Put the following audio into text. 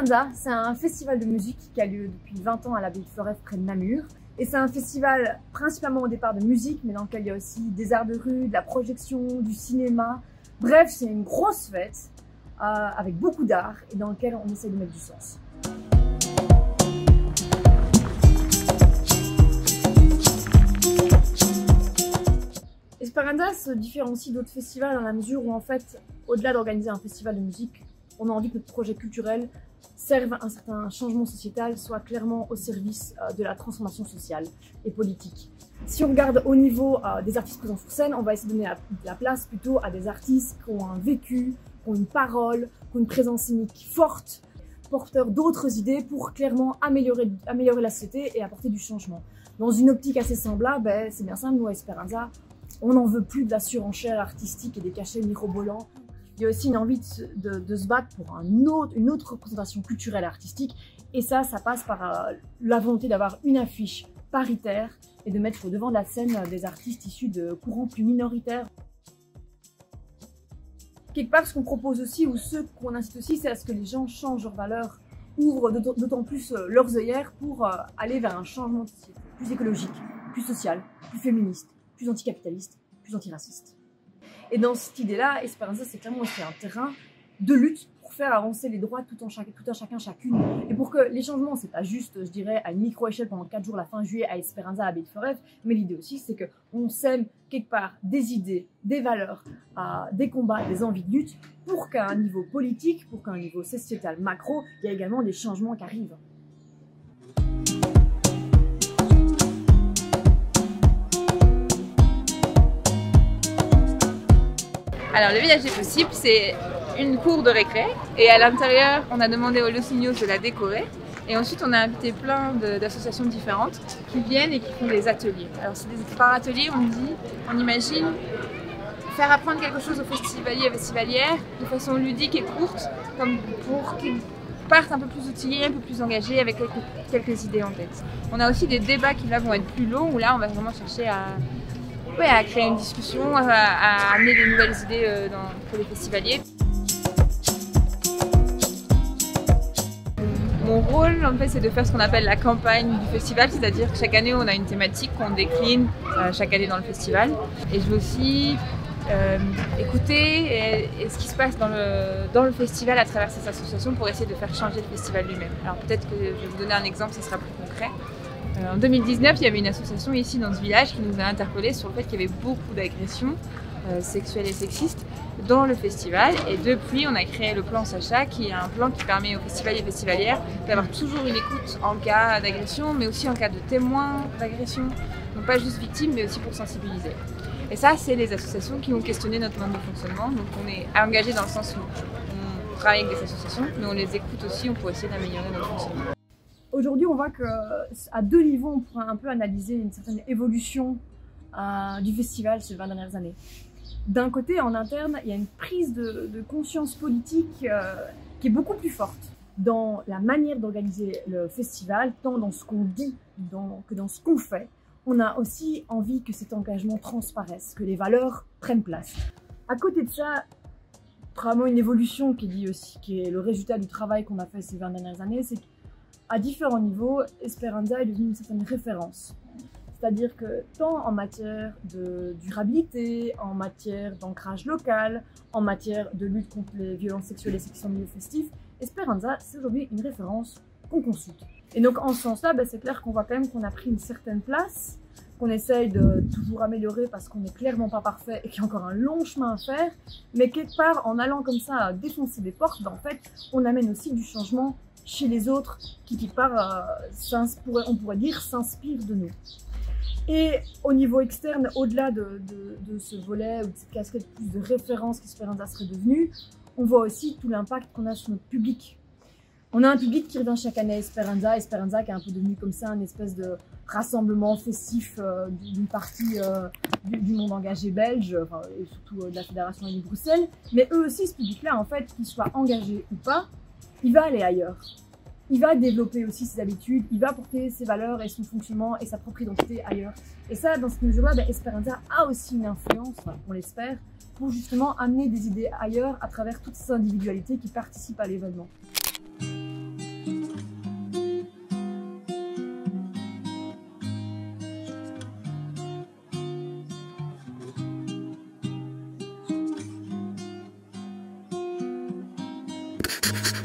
Esperanza, c'est un festival de musique qui a lieu depuis 20 ans à l'abbaye de Floreffe près de Namur. Et c'est un festival principalement au départ de musique, mais dans lequel il y a aussi des arts de rue, de la projection, du cinéma. Bref, c'est une grosse fête avec beaucoup d'art et dans lequel on essaie de mettre du sens. Esperanza se différencie d'autres festivals dans la mesure où en fait, au-delà d'organiser un festival de musique, on a envie que notre projet culturel serve un certain changement sociétal, soit clairement au service de la transformation sociale et politique. Si on regarde au niveau des artistes présents sur scène, on va essayer de donner la place plutôt à des artistes qui ont un vécu, qui ont une parole, qui ont une présence scénique forte, porteurs d'autres idées pour clairement améliorer la société et apporter du changement. Dans une optique assez semblable, c'est bien simple, nous à Esperanza, on n'en veut plus de la surenchère artistique et des cachets mirobolants. Il y a aussi une envie de se battre pour une autre représentation culturelle et artistique. Et ça passe par la volonté d'avoir une affiche paritaire et de mettre au devant de la scène des artistes issus de courants plus minoritaires. Quelque part, ce qu'on propose aussi, ou ce qu'on incite aussi, c'est à ce que les gens changent leurs valeurs, ouvrent d'autant plus leurs œillères pour aller vers un changement de société plus écologique, plus social, plus féministe, plus anticapitaliste, plus antiraciste. Et dans cette idée-là, Esperanza, c'est clairement aussi un terrain de lutte pour faire avancer les droits tout un chacun, chacune. Et pour que les changements, c'est pas juste, je dirais, à une micro-échelle pendant 4 jours la fin juillet à Esperanza, à l'abbaye de Floreffe, mais l'idée aussi, c'est qu'on sème quelque part des idées, des valeurs, des combats, des envies de lutte, pour qu'à un niveau politique, pour qu'à un niveau sociétal macro, il y a également des changements qui arrivent. Alors le village des possibles, c'est une cour de récré et à l'intérieur on a demandé aux Los Niños de la décorer et ensuite on a invité plein d'associations différentes qui viennent et qui font des ateliers. Alors par atelier on imagine faire apprendre quelque chose aux festivaliers et festivalières de façon ludique et courte comme pour qu'ils partent un peu plus outillés, un peu plus engagés avec quelques idées en tête. On a aussi des débats qui là vont être plus longs où là on va vraiment chercher à créer une discussion, à amener des nouvelles idées pour les festivaliers. Mon rôle, en fait, c'est de faire ce qu'on appelle la campagne du festival, c'est-à-dire que chaque année, on a une thématique qu'on décline chaque année dans le festival. Et je veux aussi écouter ce qui se passe dans le festival à travers ces associations pour essayer de faire changer le festival lui-même. Alors peut-être que je vais vous donner un exemple, ça sera plus concret. En 2019, il y avait une association ici dans ce village qui nous a interpellés sur le fait qu'il y avait beaucoup d'agressions sexuelles et sexistes dans le festival. Et depuis, on a créé le plan Sacha, qui est un plan qui permet aux festivaliers et festivalières d'avoir toujours une écoute en cas d'agression, mais aussi en cas de témoins d'agression. Donc pas juste victimes, mais aussi pour sensibiliser. Et ça, c'est les associations qui ont questionné notre mode de fonctionnement. Donc on est engagé dans le sens où on travaille avec des associations, mais on les écoute aussi pour essayer d'améliorer notre fonctionnement. Aujourd'hui, on voit qu'à deux niveaux, on pourrait un peu analyser une certaine évolution du festival ces 20 dernières années. D'un côté, en interne, il y a une prise de conscience politique qui est beaucoup plus forte dans la manière d'organiser le festival, tant dans ce qu'on dit que dans ce qu'on fait. On a aussi envie que cet engagement transparaisse, que les valeurs prennent place. À côté de ça, probablement une évolution qui est le résultat du travail qu'on a fait ces 20 dernières années, c'est à différents niveaux, Esperanza est devenue une certaine référence. C'est-à-dire que tant en matière de durabilité, en matière d'ancrage local, en matière de lutte contre les violences sexuelles et sexistes en milieu festif, Esperanza, c'est aujourd'hui une référence qu'on consulte. Et donc en ce sens-là, c'est clair qu'on voit quand même qu'on a pris une certaine place, qu'on essaye de toujours améliorer parce qu'on n'est clairement pas parfait et qu'il y a encore un long chemin à faire, mais quelque part, en allant comme ça à défoncer des portes, en fait, on amène aussi du changement chez les autres qui quelque part, on pourrait dire, s'inspirent de nous. Et au niveau externe, au-delà de ce volet ou de cette casquette plus de référence qu'Esperanza serait devenue, on voit aussi tout l'impact qu'on a sur notre public. On a un public qui revient chaque année à Esperanza qui est un peu devenu comme ça une espèce de rassemblement festif d'une partie du monde engagé belge, et surtout de la Fédération Wallonie-Bruxelles. Mais eux aussi, ce public-là, en fait, qu'il soit engagé ou pas, il va aller ailleurs. Il va développer aussi ses habitudes, il va porter ses valeurs et son fonctionnement et sa propre identité ailleurs. Et ça, dans cette mesure-là, Esperanza a aussi une influence, on l'espère, pour justement amener des idées ailleurs à travers toutes ces individualités qui participent à l'événement. Bye.